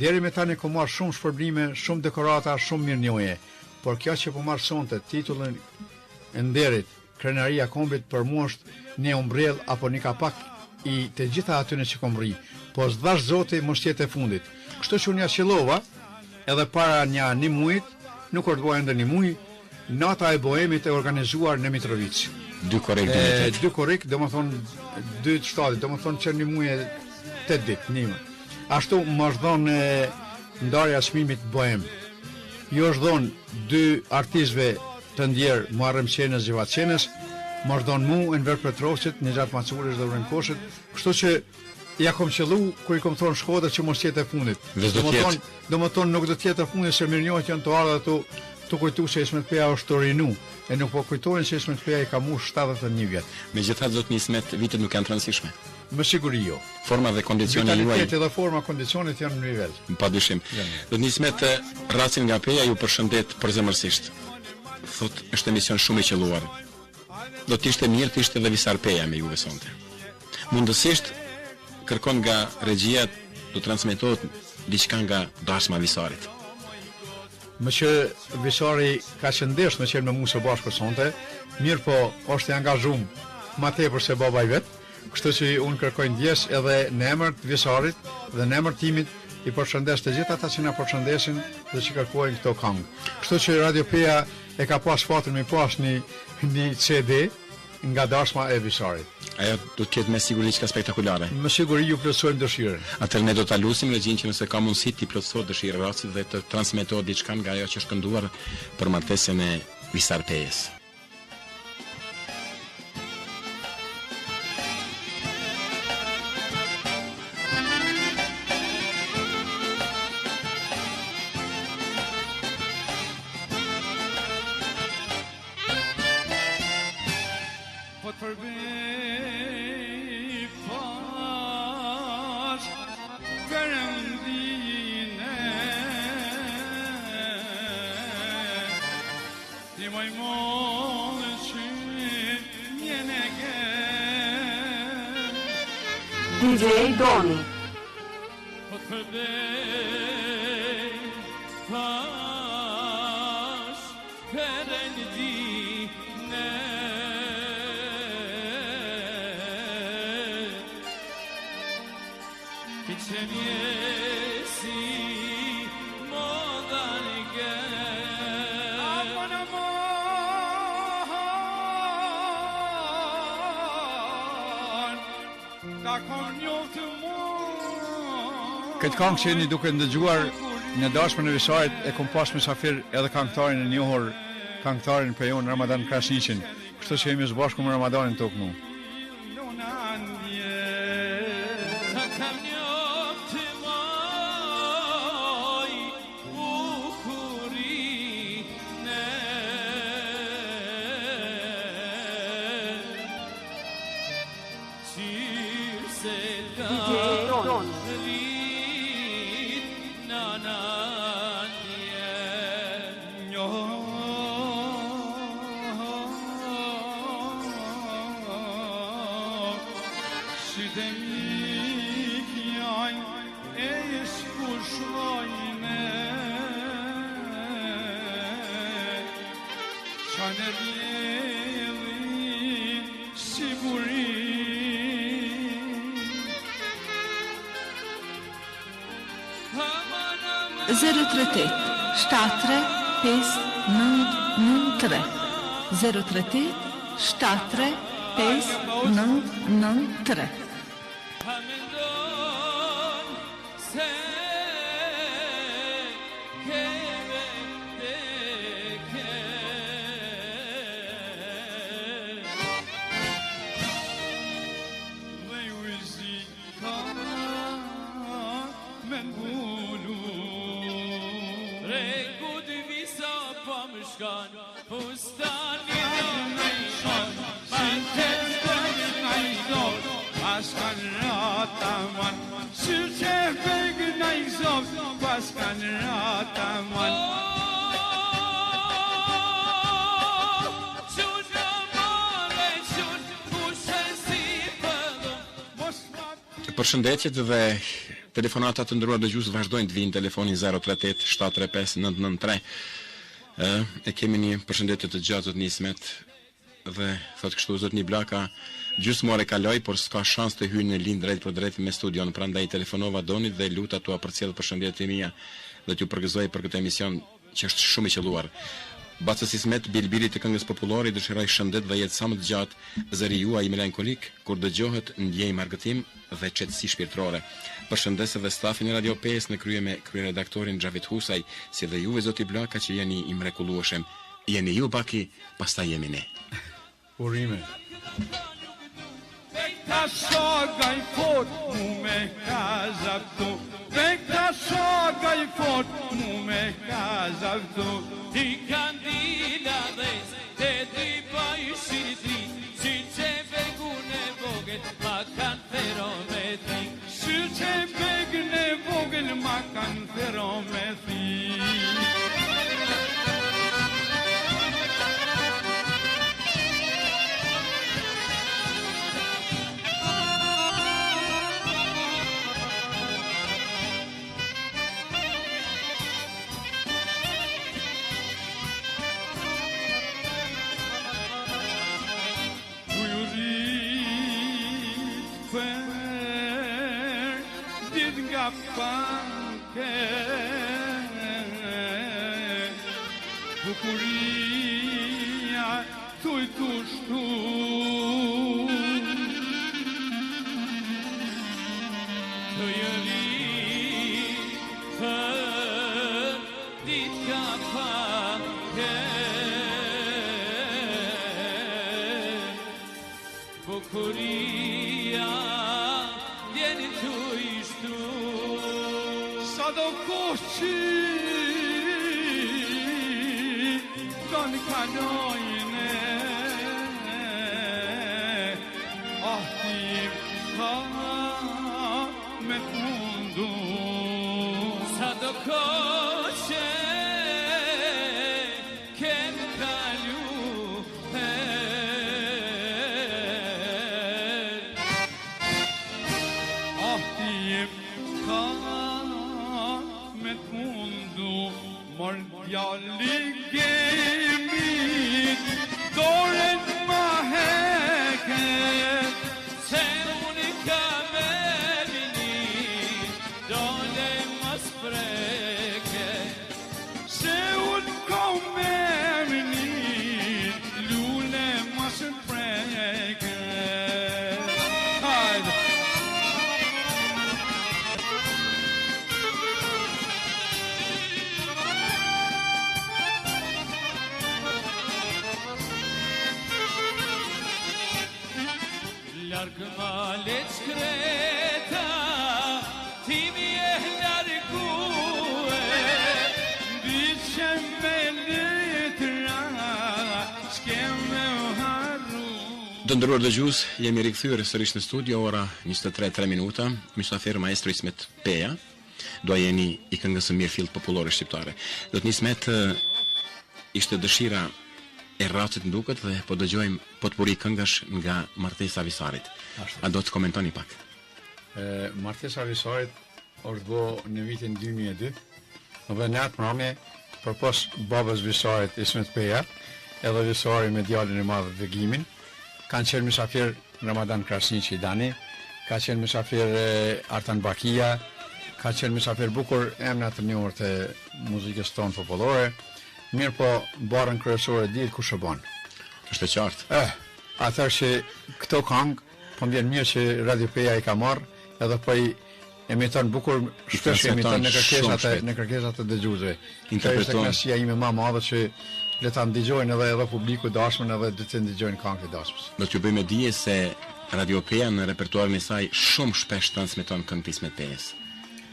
Deri me tani kom marrë shumë shpërblime, shumë dekorata, shumë mirënjohje, por kjo që po marr sonte titullin e nderit Krenaria kombit për mua është një umbrell apo një kapak i të gjitha atyre që kom rri, po s'dash Zoti mos jetë e fundit. Kështu që unë ja qellova edhe para një muajit, nuk urdhëgoj ende një muaj, Nata e Bohemit e organizuar në Mitrovic. 2 korrik 2008. 2 korrik, domethënë 2 shtati, domethënë që një muaj 8 ditë, një. Ashtu më është dhënë ndarja çmimit Bohem. Ju është dhënë 2 artistëve të ndjer Muharrem Qenës, Xhivat Qenës, më është dhënë mua Enver Petrovçit, Nizat Maçuris dhe Uren Koshit, kështu që ja kom qellu kur i kom thonë Shkodër që mos jetë e fundit. Domethënë nuk do të jetë e fundit se mirënjohjet janë të ardha ato. Të kujtu se Ismet Peja është të rinu, e nuk po kujtojnë që Ismet Peja i ka mush 71 vjet. Megjithatë zot Ismet, vitet nuk janë të rëndësishme. Me siguri jo. Forma dhe kondicioni juaj. Vitaliteti dhe forma kondicionit janë në nivel. Padyshim. Do Ismet, Racin nga Peja ju përshëndet përzemërsisht. Thot, është emision shumë i qelluar. Do të ishte mirë të ishte edhe Visar Peja me juve sonte. Mundësisht kërkon nga regjia të transmetohet diçka nga dashma Visarit. Më që Visari ka qëndesh me qenë me mu së bashkë sonte, mirë po është i angazhum ma tepër se baba i vetë, kështu që unë kërkoj ndjes edhe në emër të Visarit dhe në emër timit i përshëndes të gjithë ata që na përshëndesin dhe që kërkojnë këto këngë. Kështu që Radio Peja e ka pas fatin me pas një CD nga dashma e Visarit. Ajo do të ketë me siguri diçka spektakolare. Me siguri ju plotësojmë dëshirën. Atëherë ne do ta lusim regjin që nëse ka mundësi ti plotësohet dëshira e Racit dhe të transmetohet diçka nga ajo që është kënduar për martesën e Visar Pejës. DJ Doni. Këtë këngë që jeni duke ndëgjuar në dashmën e Visarit e kom pas mysafir edhe këngëtarin e njohur, këngëtarin për jonë Ramadan Krasniqin, kështu që jemi së bashku me Ramadanin tokë mu. të mik janë e shkushojnë qanë rjedhi siguri 038 73 5993 038 73 5993 Përshëndetjet dhe telefonatat të ndëruar dëgjues vazhdojnë të vinë telefonin 038 735 993. E kemi një përshëndetje të gjatë zot Nismet dhe thotë kështu zot Blaka gjysmore kaloi por s'ka shans të hyjë në linjë drejt për drejt me studion, prandaj telefonova Donit dhe luta tua përcjell përshëndetjet e mia dhe t'ju përgëzoj për këtë emision që është shumë i qelluar. Bacës Ismet Bilbili të këngës popullore dëshiroj shëndet dhe jetë sa më të gjatë zëri juaj melankolik kur dëgjohet ndjej margëtim dhe qetësi shpirtërore. Përshëndes edhe stafin e Radio 5 në krye me kryeredaktorin Xhavit Husaj, si dhe juve zoti Blaka që jeni i mrekullueshëm. Jeni ju Baki, pastaj jemi ne. Urime. Bekta shoga i fort mu me kazavtu Bekta shoga i fort mu me kazavtu Ti kandila dhes, te ti pa i shitri Si që begune vogel, ma kanë ferometri Si që begune vogel, ma kanë ferometri Bukuria tuj tu shtu Të jëri për dit ka pake Bukuria vjeni tuj shtu Sa do koshi Don kanojne Ahtim ka me fundu Sa do koshe kem kalu Ahtim ka me fundu Mor djalli gemit Doren ma heket Se unë ka me vinit Dole mas preke Se unë ka me vinit Lule mas preke Hajde Largë malet shkreta Ti mi e largue Biqem me letra Shkem me harru Të ndëruar dëgjues, jemi rikthyer sërish në studio, ora 23:03 minuta. Mysafir maestro Ismet Peja, doajeni i këngës së mirëfillt popullore shqiptare. Do të Ismet ishte dëshira e rracit nduket dhe po dëgjojmë potpuri këngësh nga Martesa Visarit. A do të komentoni pak? Martesa Visarit është bo në vitin 2002, dhe në atë mërame, përpos babës Visarit Ismet Peja, edhe Visari me djalin e madh Vegimin, kanë qenë mysafir Ramadan Krasniqi Dani, ka qenë mysafir Artan Bakia, ka qenë mysafir bukur emna të njohur të muzikës tonë popullore, mirë po barën kryesore dihet kush e bën. Është e qartë. Atëherë që këto këngë, po m'vjen mirë që Radio Peja i ka marrë, edhe po i emiton bukur, shpesh emiton në kërkesat e dëgjuesve. Kjo është kënaqësia ime më e madhe që le ta ndëgjojnë edhe publiku dashmën edhe dhe të ndëgjojnë këngët e dashmës. Do t'ju bëjmë dije se Radio Peja në repertuarin e saj shumë shpesh transmeton këngë të Ismet Pejës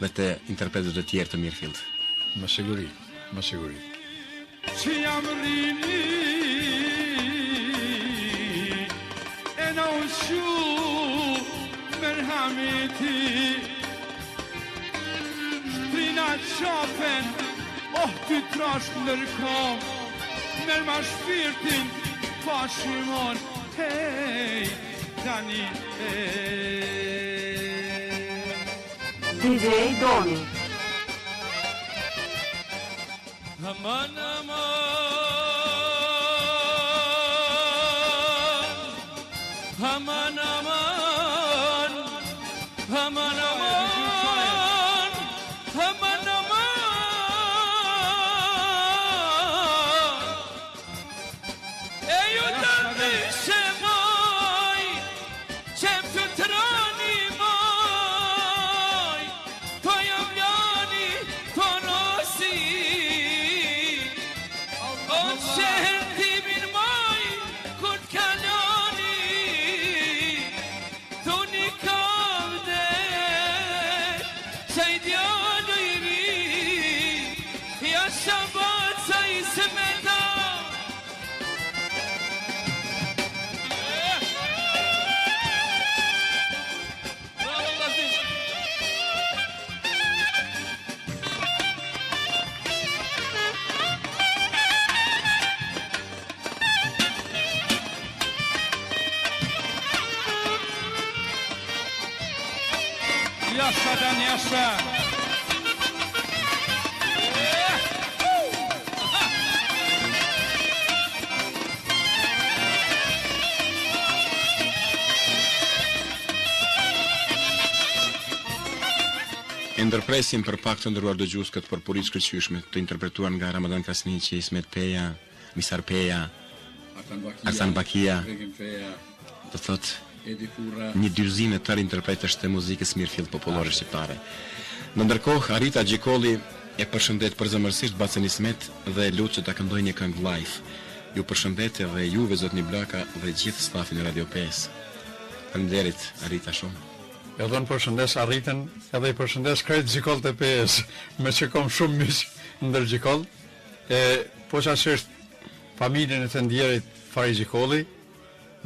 dhe të interpretëve të tjerë të Mirfield. Me siguri. Që jam rini e në ushu merhameti Shtrina qapen ty trash nërkom Nër ma shpirtin pa shimon Hej, tani DJ Doni. Aman, aman, aman, aman, aman, aman, aman, aman. Ej u tani se moj, qem të trani moj, to jam jani, to nosi. O shëndimin moj, kur t'kaloni, thuni kavde, që i djallu i ri, ja shabat sa i smeta. Bravo, Latif! Yaşadan yaşa E ndërpresim për pak të ndëruar dëgjues këtë përpuri shkëlqyeshme të interpretuar nga Ramadan Krasniqi, Ismet Peja, Visar Peja, Artan Bakia, do thot një dyzinë të tërë interpretësh të muzikës Mirfield popullore shqiptare. Në ndërkohë, Arita Gjikolli e përshëndet përzemërsisht Bacën Ismet dhe lut që ta këndoj një këngë live. Ju përshëndet edhe juve zotni Blaka dhe gjithë stafin e Radio 5. Faleminderit Arita shumë. Edhe në përshëndes Aritën, edhe i përshëndes krejt Gjikoll të PS, me që kom shumë miq ndër Gjikoll, po që është familjen e të ndjerit Fari Gjikolli,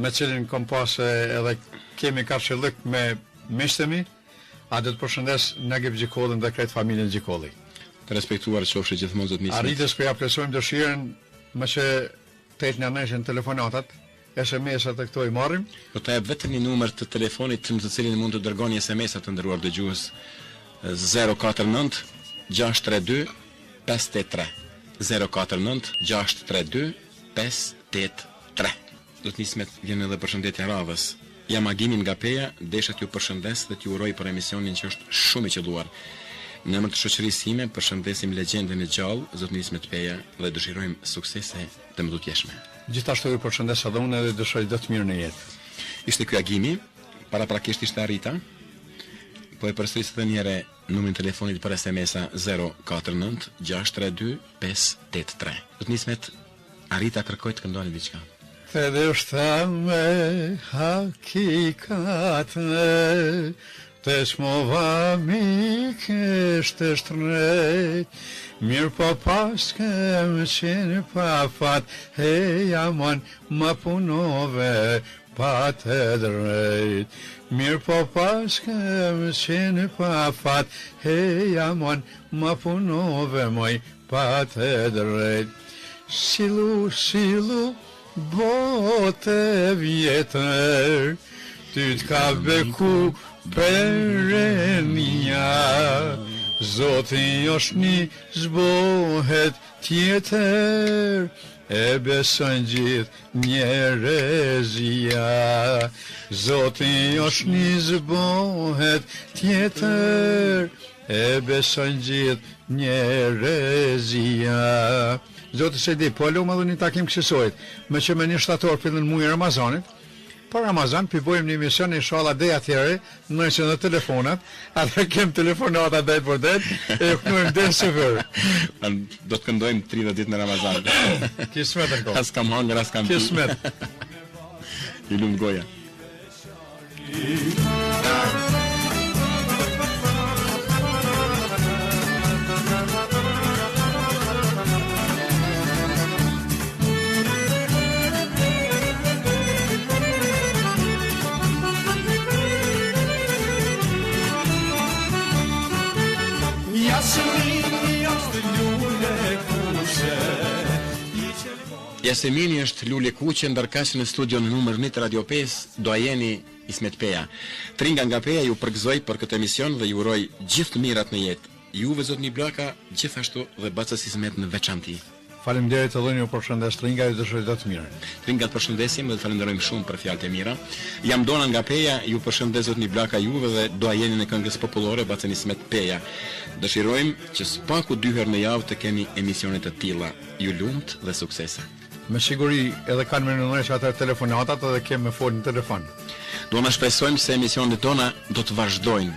me cilin kom pas edhe kemi karshëllik me mishtemi, a dhe të përshëndes Negip Gjikollin dhe krejt familjen Gjikolli. Të respektuar qofshi gjithmonë zotni Ismet. Aritës për ja plesojmë dëshirën, me që të në neshën telefonatat, SMS-at e këto i marrim. Do të jap vetëm një numër të telefonit në të cilin mund të dërgoni SMS-at të nderuar dëgjues 049 632 583 049 632 583. Do të nismet vjen edhe përshëndetja radhës. Jam Agimi nga Peja, desha t'ju përshëndes dhe t'ju uroj për emisionin që është shumë i qelluar. Në emër të shoqërisë time përshëndesim legjendën e gjallë, zotërin Ismet Peja dhe dëshirojmë suksese të mëdhutjeshme. Gjithashtu ju përshëndes edhe unë dhe dëshiroj do të mirë në jetë. Ishte ky Agimi, paraprakisht ishte Arita. Po e përsëris edhe një herë numrin e telefonit për SMS-a 049 632 583. Do të nismet Arita kërkoj të këndoni diçka. Të dështa me hakikat në të shmova mi kështë shtrejt mirë po pas kem qenë pa fat heja mon më punove pa të drejt mirë po pas kem qenë pa fat heja mon më punove moj pa të drejt Shilu, bote vjetër, ty t'ka beku perenia, Zoti është një zbohet tjetër, e besojnë gjithë njerëzia. Zoti është një zbohet tjetër, e besojnë gjithë njerëzia. Zoti se di, po lumë edhe një takim kësisojt, me që me një shtator fillin muaj Ramazanit, për Ramazan përbojmë një emision inshallah dhe atjere, nëse në telefonat, atë kem telefonata dhe për det, e kënojmë dhe në sëfër. Do të këndojmë 30 ditë në Ramazan. Kismet e ko. As kam hangër, as kam pi. Kismet. I lumë goja. Jasemini është lule kuqe, ndërkaq në studion numër 1 të Radio 5, doajeni Ismet Peja. Tringa nga Peja ju përgëzoj për këtë emision dhe ju uroj gjithë të mirat në jetë. Juve zotni Blaka, gjithashtu dhe bacës Ismet në veçanti. Faleminderit edhe ju përshëndes Tringa, ju dëshiroj të të mirë. Tringa të përshëndesim dhe të falenderojmë shumë për fjalët e mira. Jam Dona nga Peja, ju përshëndes zotni Blaka juve dhe doajenin e këngës popullore bacën Ismet Peja. Dëshirojmë që spaku 2 herë në javë të kemi emisione të tilla. Ju lumt dhe suksese. Me siguri edhe kanë me që atër telefonatat edhe kemë me folë në telefon. Do në shpresojmë se emisionet tona do të vazhdojnë.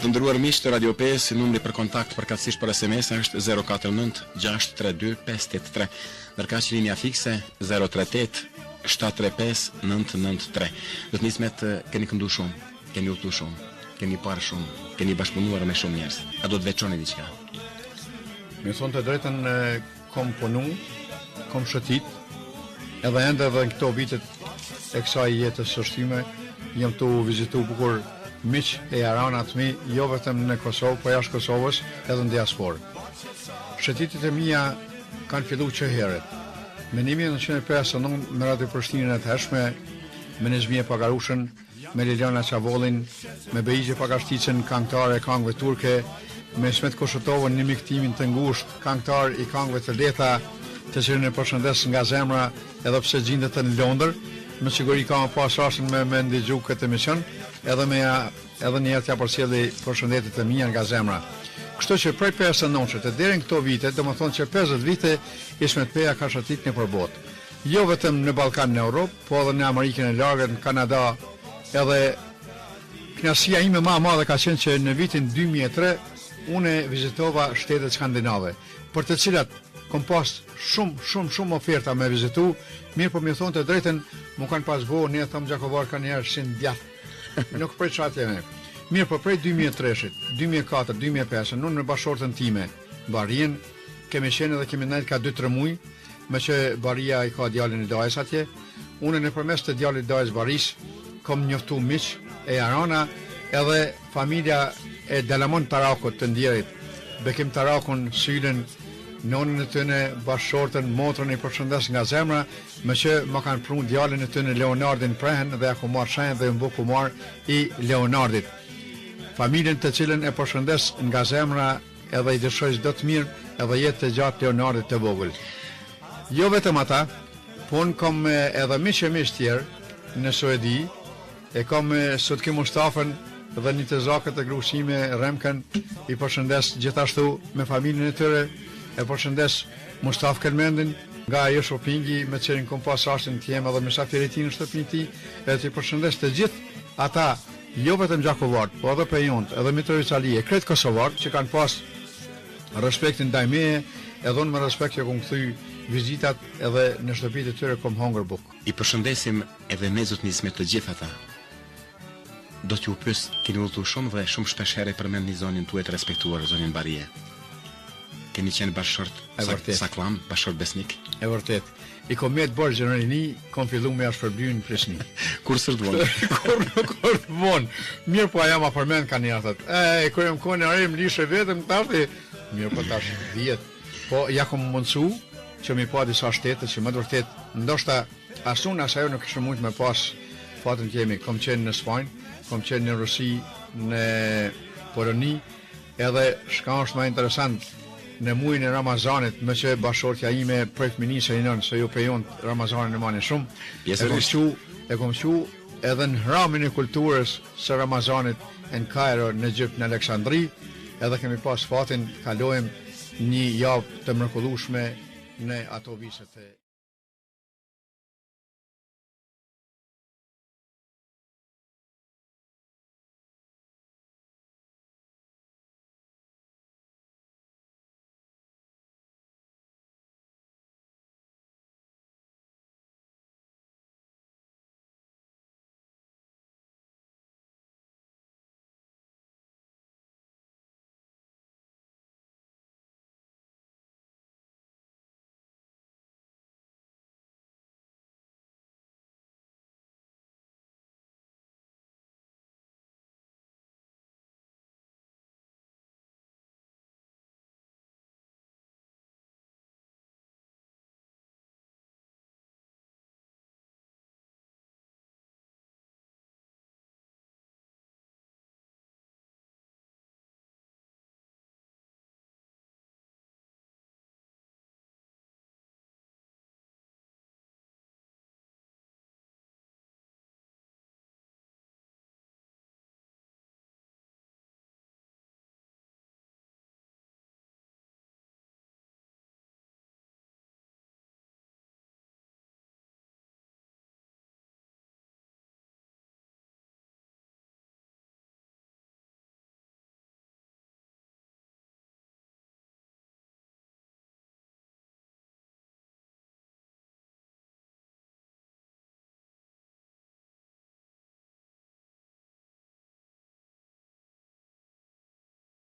Të ndëruar miq të Radio 5, numri për kontakt përkatësisht për SMS është 049 632 583, ndërkaq linja fikse 038 735 993. Do të nismet keni këndu shumë, keni udhëtu shumë, keni parë shumë, keni bashkëpunuar me shumë njerëz. A do të veçoni diçka? Me thonë të drejtën kom punu, kom shëtit, edhe ende dhe në këto vitet e kësaj jetës sështime, jam të vizitu bukur miq e aranat mi, jo vetëm në Kosovë, po jashtë Kosovës edhe në diasporë. Shëtitit e mia kanë fillu që heret. Me 1959 me Radio Prishtinën e të hershme, me Nezmije Pagarushën, me Liliana Çavollin, me Beigje Pagasticën, këngëtare e këngëve turke, me Ismet Koshotovën, një miktimin të ngushtë, këngëtar i këngëve të lehta, të cilën e përshëndes nga zemra, edhe pse gjendet në Londër. Me siguri kam pas rastin me ndëgju këtë emision, edhe një herë t'ja përcjelli përshëndetjet e mia nga zemra. Kështu që prej 59 të deri në këto vite, domethënë që 50 vite Ismet Peja ka shëtit në përbot. Jo vetëm në Ballkan, në Europë, po edhe në Amerikën e Lagët, në Kanada, edhe kënaqësia ime më e madhe ka qenë që në vitin 2003 unë vizitova shtetet skandinave, për të cilat kom pas shumë oferta me vizitu, mirë po më thonë të drejtën, më kanë pas bo, ne thëmë Gjakovar ka njerë si në djath. Nuk prej qatë jeme. Mirë po prej 2003, 2004, 2005, unë në bashortën time, Barien, kemi qenë dhe kemi nejtë ka 2-3 muj, me që Baria i ka djallin e dajës atje, unë në përmes të djallit dajës Baris, kom njoftu miq e Arana, edhe familja e Delamon Tarakut të ndjerit, Bekim Tarakun, Sylen, nonën e tëne, bashortën, motrën i përshëndes nga zemra, me që më kanë prun djalin e tëne Leonardin Prehen dhe aku marrë shenjë dhe mbu kumar i Leonardit. Familjen të cilën e përshëndes nga zemra edhe i dëshoj çdo të mirë edhe jetë të gjatë Leonardit të vogël. Jo vetëm ata, po unë kom edhe miq tjerë në Suedi, e kom Sutki Mustafën dhe një të zakët e grusime Remken, i përshëndes gjithashtu me familjen e tyre, e përshëndes Mustaf Kelmendin nga ajo Shopingi me cilin kom pas rastin të jem edhe mysafiritin në shtëpinë e tij, e të përshëndes të gjithë ata, jo vetëm gjakovart, po edhe pejonët, edhe Mitrovicalie, krejt kosovart që kanë pas respektin ndaj meje, edhe unë me respekt që kom kthy vizitat edhe në shtëpitë e tyre kom hongër bukë. I përshëndesim edhe ne zotnisme të gjithë ata. Do t'ju pyes, keni udhëtuar shumë dhe shumë shpesh herë përmendni zonin tuaj të respektuar, zonin Barie. keni qenë bashkëshort Saklam, bashkëshort besnik. E vërtet. I kom jetë borgjë në rini, kom fillu me shpërblynë në Prishtinë. Kur së të vonë? Kur të vonë. Mirë po aja ma përmend ka një thët. Kur jem kone arim lishe vetëm tashti, mirë po tash 10. Po ja kom mundsu që mi pa disa shtete që më të vërtet, ndoshta asun as ajo nuk kishë mund me pas fatin që jemi. Kom qenë në Spanjë, kom qenë në Rusi, në Poloni, edhe shka është më interesant në muajin e Ramazanit, me që bashortja ime prej fëminisë e nën, se ju pejon Ramazanin e mani shumë. E kom qu edhe në hramin e kulturës së Ramazanit në Kairo, në Egjipt, në Aleksandri, edhe kemi pas fatin kalojmë një javë të mrekullueshme në ato viset e